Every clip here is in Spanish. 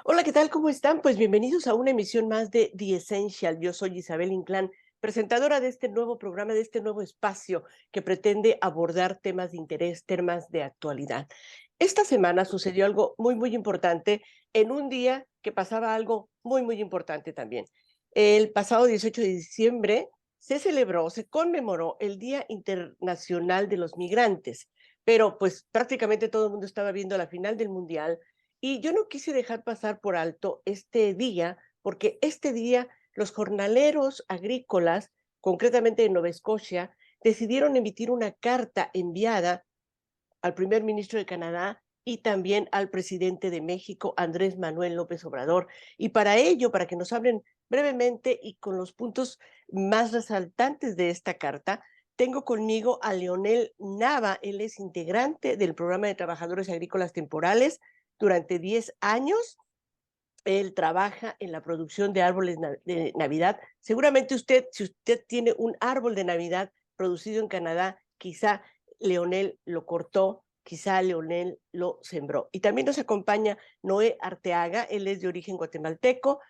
Hola, ¿qué tal? ¿Cómo están? Pues bienvenidos a una emisión más de The Essential. Yo soy Isabel Inclán, presentadora de este nuevo programa, de este nuevo espacio que pretende abordar temas de interés, temas de actualidad. Esta semana sucedió algo muy importante en un día que pasaba algo muy importante también. El pasado 18 de diciembre se celebró, se conmemoró el Día Internacional de los Migrantes, pero pues prácticamente todo el mundo estaba viendo la final del Mundial y yo no quise dejar pasar por alto este día, porque este día los jornaleros agrícolas, concretamente en Nova Escocia, decidieron emitir una carta enviada al primer ministro de Canadá y también al presidente de México, Andrés Manuel López Obrador. Y para ello, para que nos hablen brevemente y con los puntos más resaltantes de esta carta, tengo conmigo a Leonel Nava. Él es integrante del programa de trabajadores agrícolas temporales durante 10 años. Él trabaja en la producción de árboles de Navidad. Seguramente usted, si usted tiene un árbol de Navidad producido en Canadá, quizá Leonel lo cortó, quizá Leonel lo sembró. Y también nos acompaña Noé Arteaga. Él es de origen guatemalteco,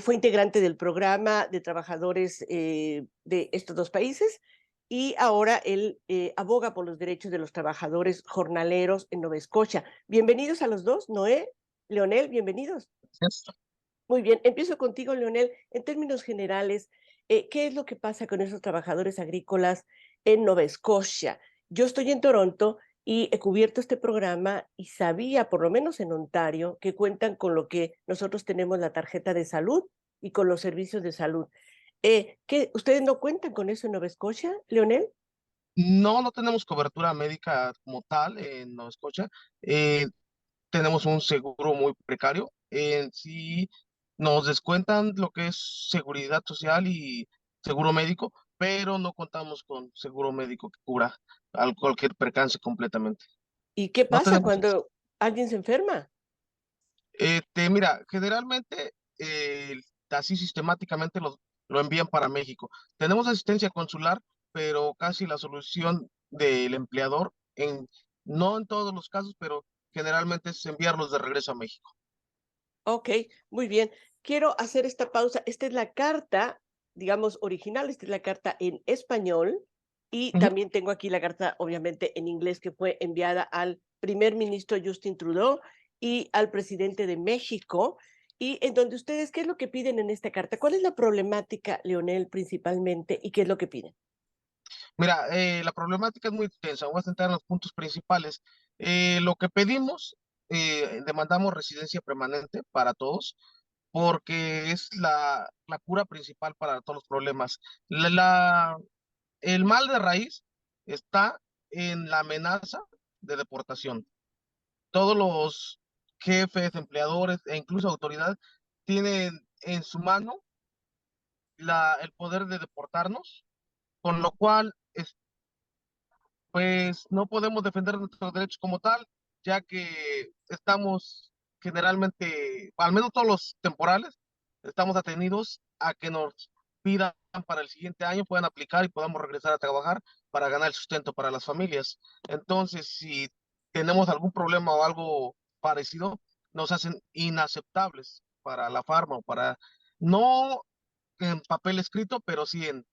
fue integrante del programa de trabajadores de estos dos países y ahora él aboga por los derechos de los trabajadores jornaleros en Nova Escocia. Bienvenidos a los dos, Noé, Leonel, bienvenidos. Yes. Muy bien, empiezo contigo, Leonel. En términos generales, ¿qué es lo que pasa con esos trabajadores agrícolas en Nova Escocia? Yo estoy en Toronto y he cubierto este programa y sabía, por lo menos en Ontario, que cuentan con lo que nosotros tenemos la tarjeta de salud y con los servicios de salud. ¿Ustedes no cuentan con eso en Nova Escocia, Leonel? No, no tenemos cobertura médica como tal en Nova Scotia. Eh, Tenemos un seguro muy precario. En sí nos descuentan lo que es seguridad social y seguro médico, pero no contamos con seguro médico que cubra cualquier percance completamente. ¿Y qué No pasa tenemos eso. cuando alguien se enferma? Mira, generalmente así sistemáticamente lo envían para México. Tenemos asistencia consular, pero casi la solución del empleador, no en todos los casos, pero generalmente es enviarlos de regreso a México. Ok, muy bien. Quiero hacer esta pausa. Esta es la carta, digamos, original. Esta es la carta en español y Ujú. también tengo aquí la carta, obviamente, en inglés que fue enviada al primer ministro Justin Trudeau y al presidente de México. Y en donde ustedes, ¿qué es lo que piden en esta carta? ¿Cuál es la problemática, Leonel, principalmente, y qué es lo que piden? Mira, la problemática es muy extensa. Voy a centrar en los puntos principales. Lo que pedimos, demandamos residencia permanente para todos, porque es la cura principal para todos los problemas. El mal de raíz está en la amenaza de deportación. Todos los jefes, empleadores e incluso autoridades tienen en su mano el poder de deportarnos, con lo cual pues no podemos defender nuestros derechos como tal, ya que estamos generalmente, al menos todos los temporales, estamos atenidos a que nos pidan para el siguiente año, puedan aplicar y podamos regresar a trabajar para ganar el sustento para las familias. Entonces, si tenemos algún problema o algo parecido, nos hacen inaceptables para la farma o para, no en papel escrito, pero sí en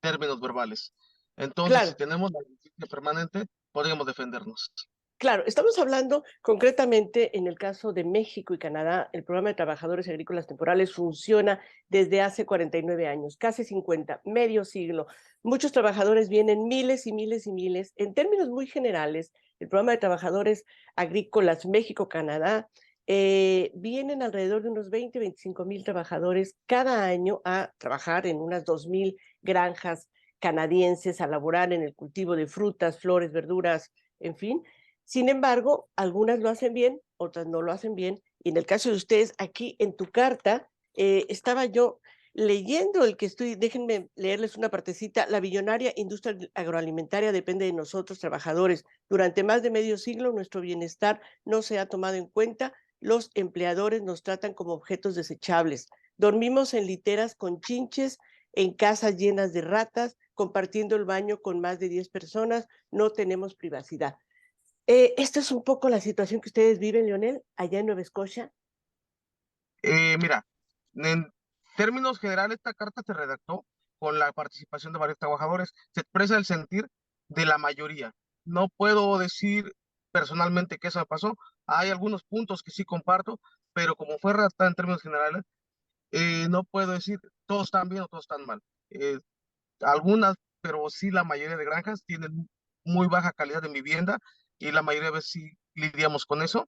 términos verbales. Entonces, si Claro. tenemos la licencia permanente, podríamos defendernos. Claro, estamos hablando concretamente en el caso de México y Canadá. El programa de trabajadores agrícolas temporales funciona desde hace 49 años, casi 50, medio siglo. Muchos trabajadores vienen, miles y miles y miles. En términos muy generales, el programa de trabajadores agrícolas México-Canadá vienen alrededor de unos 20, 25 mil trabajadores cada año a trabajar en unas 2,000 granjas canadienses, a laborar en el cultivo de frutas, flores, verduras, en fin. Sin embargo, algunas lo hacen bien, otras no lo hacen bien. Y en el caso de ustedes, aquí en tu carta, estaba yo leyendo el que estoy, déjenme leerles una partecita. La billonaria industria agroalimentaria depende de nosotros, trabajadores. Durante más de medio siglo, nuestro bienestar no se ha tomado en cuenta. Los empleadores nos tratan como objetos desechables. Dormimos en literas con chinches, en casas llenas de ratas. compartiendo el baño con más de 10 personas, no tenemos privacidad. ¿Esta es un poco la situación que ustedes viven, Leonel, allá en Nueva Escocia? Mira, en términos generales, esta carta se redactó con la participación de varios trabajadores. Se expresa el sentir de la mayoría. No puedo decir personalmente que eso me pasó. Hay algunos puntos que sí comparto, pero como fue redactada en términos generales, no puedo decir todos están bien o todos están mal. Eh, Algunas, pero sí la mayoría de granjas tienen muy baja calidad de vivienda y la mayoría de veces sí lidiamos con eso.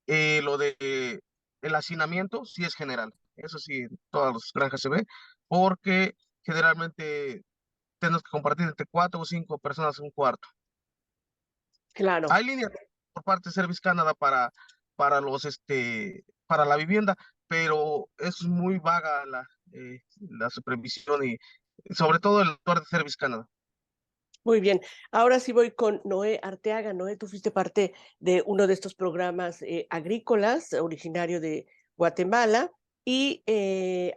Lo de el hacinamiento sí es general, eso sí, en todas las granjas se ve, porque generalmente tenemos que compartir entre 4 o 5 personas un cuarto. Claro. Hay líneas por parte de Service Canada para la vivienda, pero es muy vaga la supervisión y sobre todo el actuar de Service Canada. Muy bien. Ahora sí voy con Noé Arteaga. Noé, tú fuiste parte de uno de estos programas agrícolas, originario de Guatemala, y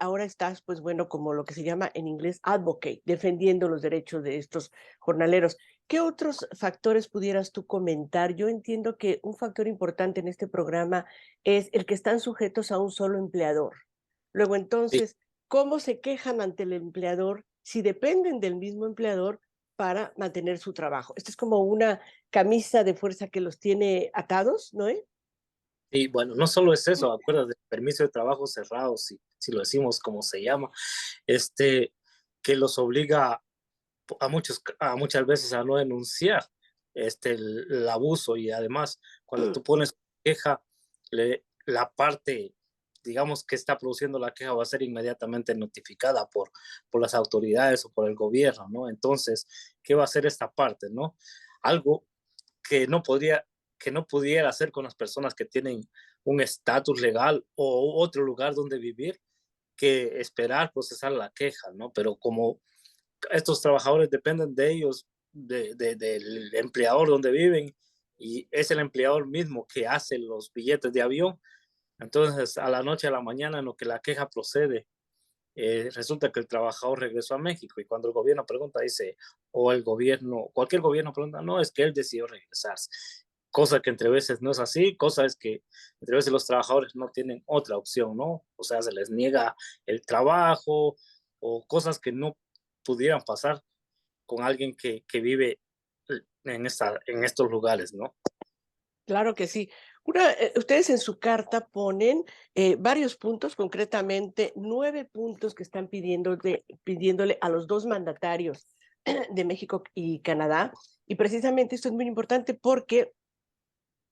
ahora estás, pues bueno, como lo que se llama en inglés advocate, defendiendo los derechos de estos jornaleros. ¿Qué otros factores pudieras tú comentar? Yo entiendo que un factor importante en este programa es el que están sujetos a un solo empleador. Luego, Sí, entonces, ¿cómo se quejan ante el empleador si dependen del mismo empleador para mantener su trabajo? Esta es como una camisa de fuerza que los tiene atados, ¿no? y bueno, no solo es eso, acuérdate, permiso de trabajo cerrado, si lo decimos como se llama, este, que los obliga a muchas veces a no denunciar el abuso y además cuando tú pones queja, la parte, digamos, que está produciendo la queja va a ser inmediatamente notificada por las autoridades o por el gobierno, ¿no? Entonces, ¿qué va a hacer esta parte, no? Algo que no podría, que no pudiera hacer con las personas que tienen un estatus legal o otro lugar donde vivir, que esperar procesar la queja, ¿no? Pero como estos trabajadores dependen de ellos, del empleador donde viven, y es el empleador mismo que hace los billetes de avión, entonces a la noche a la mañana en lo que la queja procede, resulta que el trabajador regresó a México y cuando el gobierno pregunta, dice, o el gobierno, cualquier gobierno pregunta, no, es que él decidió regresarse. Cosa que entre veces no es así, cosa es que entre veces los trabajadores no tienen otra opción, ¿no? O sea, se les niega el trabajo o cosas que no pudieran pasar con alguien que vive en estos lugares, ¿no? Claro que sí. Ustedes en su carta ponen varios puntos, concretamente 9 puntos que están pidiéndole a los dos mandatarios de México y Canadá. Y precisamente esto es muy importante porque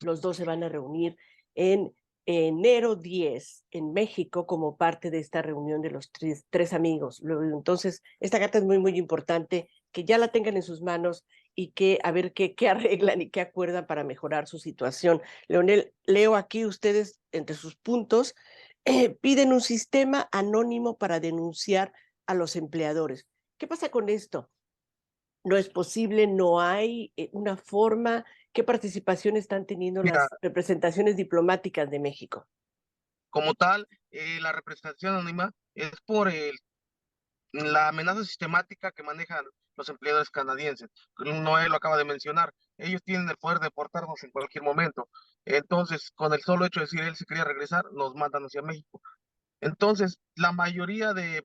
los dos se van a reunir en enero 10 en México como parte de esta reunión de los tres amigos. Entonces, esta carta es muy, muy importante que ya la tengan en sus manos y que a ver qué arreglan y qué acuerdan para mejorar su situación. Leonel, leo aquí ustedes entre sus puntos, piden un sistema anónimo para denunciar a los empleadores. ¿Qué pasa con esto? No es posible, no hay una forma. ¿Qué participación están teniendo Mira, las representaciones diplomáticas de México? como tal, la representación anónima es por la amenaza sistemática que manejan los empleadores canadienses. Noé lo acaba de mencionar. Ellos tienen el poder de deportarnos en cualquier momento. Entonces, con el solo hecho de decir él se quería regresar, nos mandan hacia México. Entonces, la mayoría de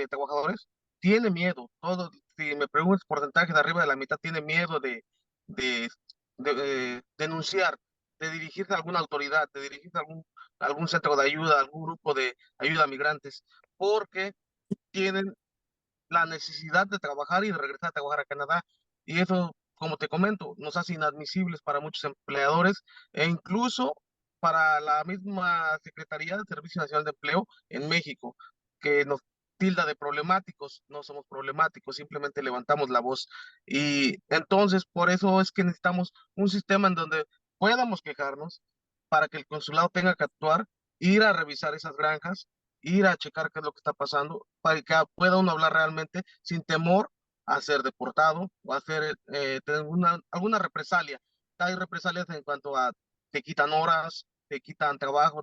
trabajadores tiene miedo. Todo, si me preguntas, porcentaje de arriba de la mitad tiene miedo de, de denunciar, de dirigirse a alguna autoridad, de dirigirse a algún centro de ayuda, algún grupo de ayuda a migrantes, porque tienen la necesidad de trabajar y de regresar a trabajar a Canadá. Y eso, como te comento, nos hace inadmisibles para muchos empleadores e incluso para la misma Secretaría de Servicio Nacional de Empleo en México, que nos tilda de problemáticos. No somos problemáticos, simplemente levantamos la voz. Y entonces, por eso es que necesitamos un sistema en donde podamos quejarnos para que el consulado tenga que actuar, ir a revisar esas granjas, ir a checar qué es lo que está pasando, para que pueda uno hablar realmente sin temor a ser deportado o a tener alguna represalia. Hay represalias en cuanto a te quitan horas, te quitan trabajo,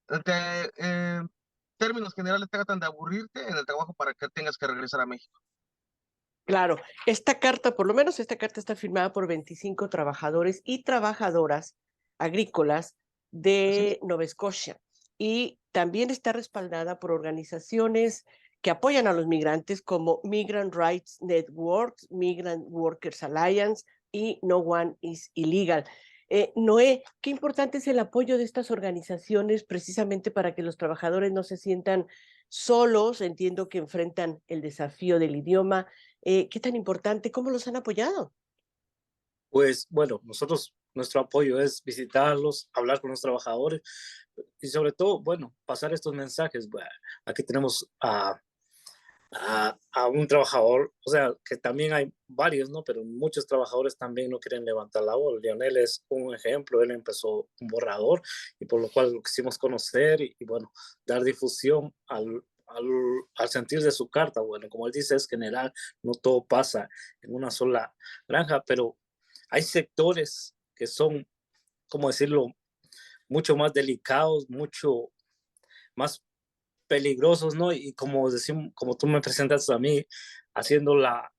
en términos generales tratan de aburrirte en el trabajo para que tengas que regresar a México. Claro, esta carta, por lo menos esta carta está firmada por 25 trabajadores y trabajadoras agrícolas Así es. de Nova Scotia y también está respaldada por organizaciones que apoyan a los migrantes como Migrant Rights Network, Migrant Workers Alliance y No One is Illegal. Noé, qué importante es el apoyo de estas organizaciones precisamente para que los trabajadores no se sientan solos. Entiendo que enfrentan el desafío del idioma. ¿Qué tan importante? ¿Cómo los han apoyado? Pues bueno, nosotros, nuestro apoyo es visitarlos, hablar con los trabajadores y sobre todo, bueno, pasar estos mensajes. Bueno, aquí tenemos a un trabajador, o sea, que también hay varios, ¿no? Pero muchos trabajadores también no quieren levantar la voz. Lionel es un ejemplo, él empezó un borrador y por lo cual lo quisimos conocer y bueno, dar difusión al sentir de su carta. Bueno, como él dice, es general, no todo pasa en una sola granja, pero hay sectores que son, ¿cómo decirlo?, mucho más delicados, mucho más peligrosos, ¿no? Y como decimos, como tú me presentas a mí, haciendo la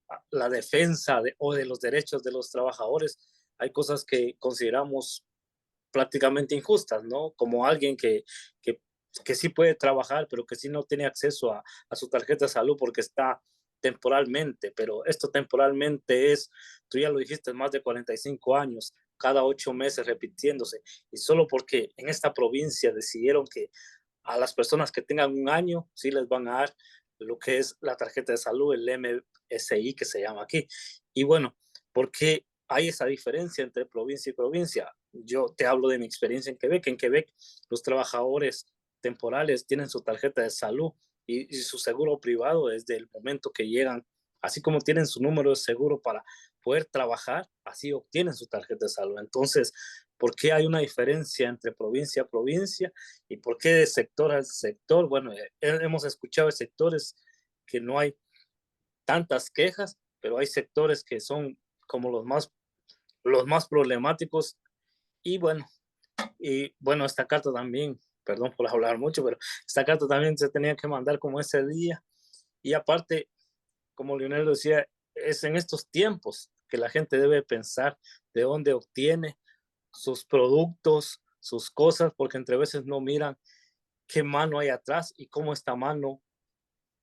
defensa o de los derechos de los trabajadores, hay cosas que consideramos prácticamente injustas, ¿no? Como alguien que, que sí puede trabajar, pero que sí no tiene acceso a su tarjeta de salud porque está temporalmente, pero esto temporalmente es, tú ya lo dijiste, más de 45 años, cada 8 meses repitiéndose, y solo porque en esta provincia decidieron que a las personas que tengan un año, sí les van a dar lo que es la tarjeta de salud, el MSI que se llama aquí. Y bueno, ¿por qué hay esa diferencia entre provincia y provincia? Yo te hablo de mi experiencia en Quebec. En Quebec, los trabajadores temporales tienen su tarjeta de salud y su seguro privado desde el momento que llegan, así como tienen su número de seguro para poder trabajar, así obtienen su tarjeta de salud. Entonces, ¿por qué hay una diferencia entre provincia a provincia? ¿Y por qué de sector a sector? Bueno, hemos escuchado de sectores que no hay tantas quejas, pero hay sectores que son como los más problemáticos. Y bueno, esta carta también, perdón por hablar mucho, pero esta carta también se tenía que mandar como ese día. Y aparte, como Lionel decía, es en estos tiempos que la gente debe pensar de dónde obtiene sus productos, sus cosas, porque entre veces no miran qué mano hay atrás y cómo esta mano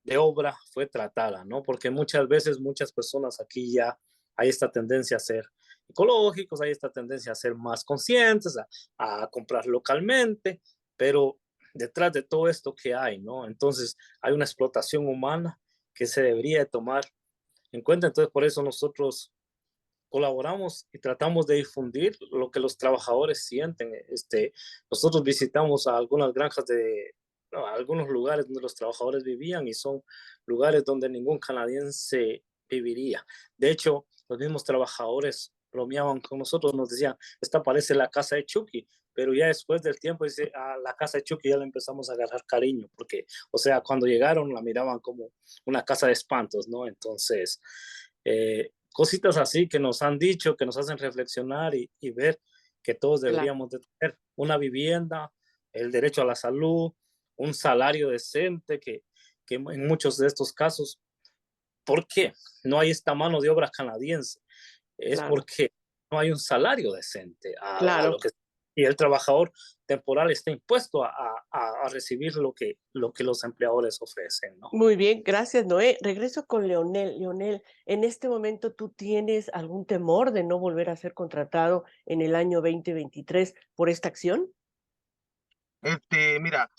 de obra fue tratada, ¿no? Porque muchas veces muchas personas aquí ya hay esta tendencia a ser ecológicos, hay esta tendencia a ser más conscientes, a comprar localmente, pero detrás de todo esto que hay, ¿no? Entonces hay una explotación humana que se debería de tomar en cuenta. Entonces por eso nosotros colaboramos y tratamos de difundir lo que los trabajadores sienten. Nosotros visitamos a algunas granjas no, a algunos lugares donde los trabajadores vivían y son lugares donde ningún canadiense viviría. De hecho, los mismos trabajadores bromeaban con nosotros, nos decían, esta parece la casa de Chucky, pero ya después del tiempo dice, a la casa de Chucky ya le empezamos a agarrar cariño, porque, o sea, cuando llegaron la miraban como una casa de espantos, ¿no? Entonces, cositas así que nos han dicho, que nos hacen reflexionar y ver que todos Claro. deberíamos de tener una vivienda, el derecho a la salud, un salario decente, que en muchos de estos casos, ¿por qué no hay esta mano de obra canadiense? Es Claro, porque no hay un salario decente a lo claro. que, y el trabajador temporal está impuesto a recibir lo que los empleadores ofrecen, ¿no? Muy bien, gracias, Noé. Regreso con Leonel. Leonel, en este momento, ¿tú tienes algún temor de no volver a ser contratado en el año 2023 por esta acción? Mira,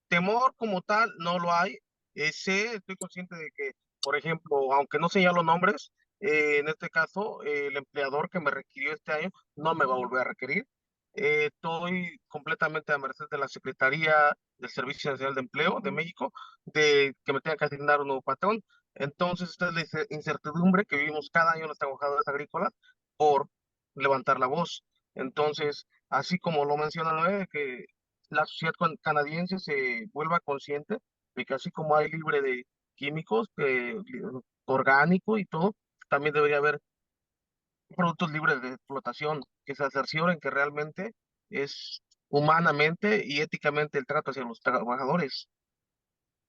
temor como tal no lo hay. Estoy consciente de que, por ejemplo, aunque no señalo nombres, en este caso, el empleador que me requirió este año no me va a volver a requerir. Estoy completamente a merced de la Secretaría del Servicio Nacional de Empleo de México, de que me tenga que asignar un nuevo patrón. Entonces, esta es la incertidumbre que vivimos cada año los trabajadores agrícolas por levantar la voz. Entonces, así como lo menciona Noé, que la sociedad canadiense se vuelva consciente de que así como hay libre de químicos, orgánico y todo, también debería haber productos libres de explotación, que se cercioren que realmente es humanamente y éticamente el trato hacia los trabajadores.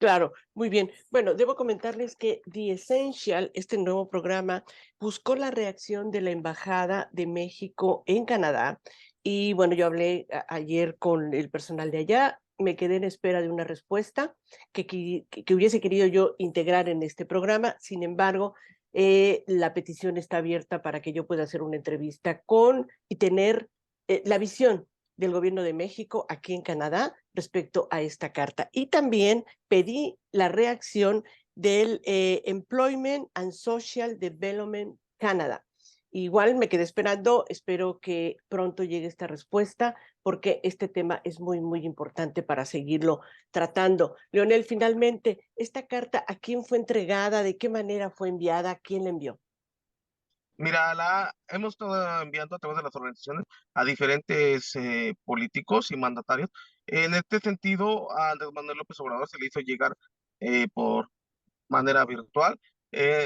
Claro, muy bien. Bueno, debo comentarles que The Essential, este nuevo programa, buscó la reacción de la Embajada de México en Canadá. Y bueno, yo hablé ayer con el personal de allá, me quedé en espera de una respuesta que hubiese querido yo integrar en este programa. Sin embargo, la petición está abierta para que yo pueda hacer una entrevista con y tener la visión del gobierno de México aquí en Canadá respecto a esta carta. Y también pedí la reacción del Employment and Social Development Canada. Igual me quedé esperando, espero que pronto llegue esta respuesta, porque este tema es muy, muy importante para seguirlo tratando. Leonel, finalmente, ¿esta carta a quién fue entregada? ¿De qué manera fue enviada? ¿Quién la envió? Mira, la hemos estado enviando a través de las organizaciones a diferentes políticos y mandatarios. En este sentido, a Andrés Manuel López Obrador se le hizo llegar por manera virtual.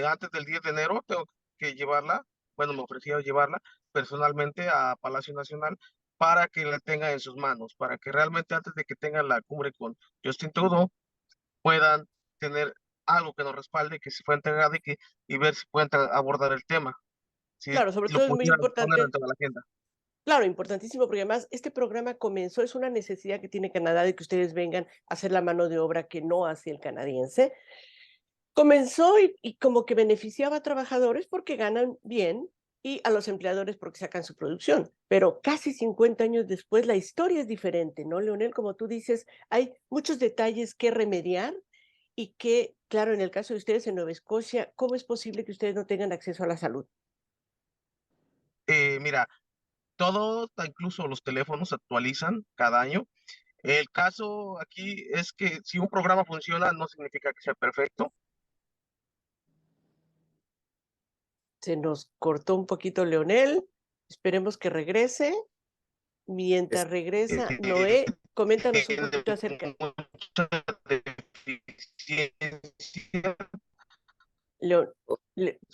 Antes del 10 de enero tengo que llevarla, bueno, me ofrecía llevarla personalmente a Palacio Nacional para que la tenga en sus manos, para que realmente antes de que tenga la cumbre con Justin Trudeau puedan tener algo que nos respalde, que se fue entregado y ver si pueden abordar el tema, si Claro, sobre lo todo es muy pudieran poner importante. dentro de la agenda. Claro, importantísimo, porque además este programa comenzó, es una necesidad que tiene Canadá de que ustedes vengan a hacer la mano de obra que no hace el canadiense. Comenzó y como que beneficiaba a trabajadores porque ganan bien y a los empleadores porque sacan su producción. Pero casi 50 años después la historia es diferente, ¿no, Leonel? Como tú dices, hay muchos detalles que remediar y que, claro, en el caso de ustedes en Nueva Escocia, ¿cómo es posible que ustedes no tengan acceso a la salud? Mira, todo, incluso los teléfonos se actualizan cada año. El caso aquí es que si un programa funciona no significa que sea perfecto. Se nos cortó un poquito Leonel, esperemos que regrese. Mientras regresa, Este, Noé, coméntanos un tiene poquito acerca. mucha deficiencia. Leo-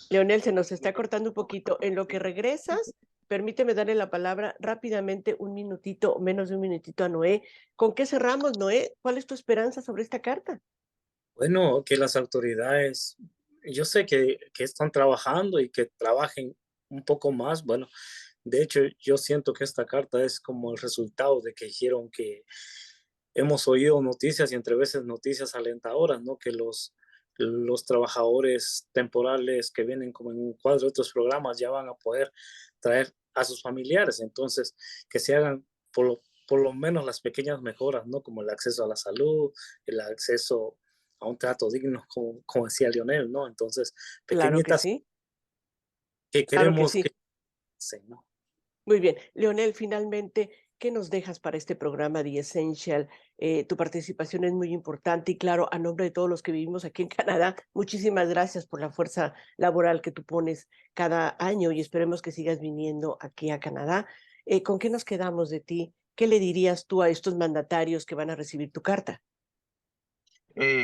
Leonel, se nos está cortando un poquito. En lo que regresas, permíteme darle la palabra rápidamente, un minutito, menos de un minutito a Noé. ¿Con qué cerramos, Noé? ¿Cuál es tu esperanza sobre esta carta? Bueno, que las autoridades, yo sé que están trabajando y que trabajen un poco más. Bueno, de hecho, yo siento que esta carta es como el resultado de que dijeron que hemos oído noticias y entre veces noticias alentadoras, ¿no? Que los trabajadores temporales que vienen como en un cuadro de otros programas ya van a poder traer a sus familiares. Entonces, que se hagan por lo menos las pequeñas mejoras, ¿no? Como el acceso a la salud, el acceso a un trato digno, como decía Lionel, ¿no? Entonces, Claro que pequeñitas sí, que claro que queremos que sí. sí, ¿no? Muy bien. Leonel, finalmente, ¿qué nos dejas para este programa The Essential? Tu participación es muy importante y claro, a nombre de todos los que vivimos aquí en Canadá, muchísimas gracias por la fuerza laboral que tú pones cada año y esperemos que sigas viniendo aquí a Canadá. ¿Con qué nos quedamos de ti? ¿Qué le dirías tú a estos mandatarios que van a recibir tu carta?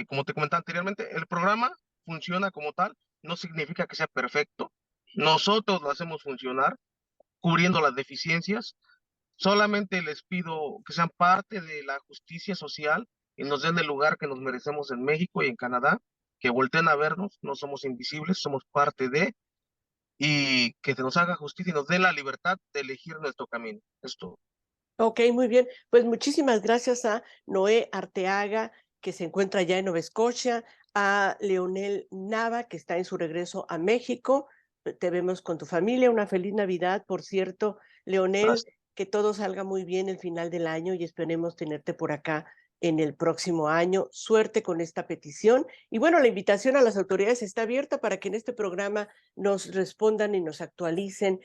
Como te comentaba anteriormente, el programa funciona como tal, no significa que sea perfecto. Nosotros lo hacemos funcionar, cubriendo las deficiencias. Solamente les pido que sean parte de la justicia social y nos den el lugar que nos merecemos en México y en Canadá, que volteen a vernos, no somos invisibles, somos parte de, y que se nos haga justicia y nos dé la libertad de elegir nuestro camino. Esto. Ok, muy bien. Pues muchísimas gracias a Noé Arteaga, que se encuentra ya en Nueva Escocia, a Leonel Nava, que está en su regreso a México. Te vemos con tu familia. Una feliz Navidad, por cierto. Leonel, Gracias. que todo salga muy bien el final del año y esperemos tenerte por acá en el próximo año. Suerte con esta petición. Y bueno, la invitación a las autoridades está abierta para que en este programa nos respondan y nos actualicen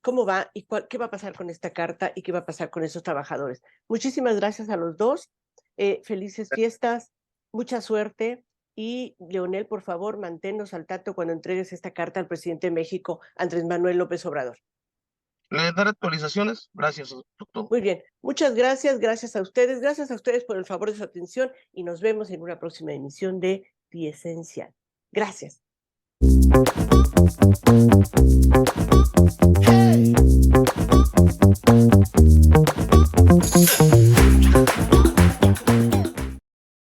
cómo va y qué va a pasar con esta carta y qué va a pasar con esos trabajadores. Muchísimas gracias a los dos. Felices fiestas, mucha suerte. Y Leonel, por favor, manténnos al tanto cuando entregues esta carta al presidente de México, Andrés Manuel López Obrador. ¿Le daré actualizaciones? Gracias, doctor. Muy bien, muchas gracias a ustedes por el favor de su atención y nos vemos en una próxima emisión de The Esencial. Gracias. Hey.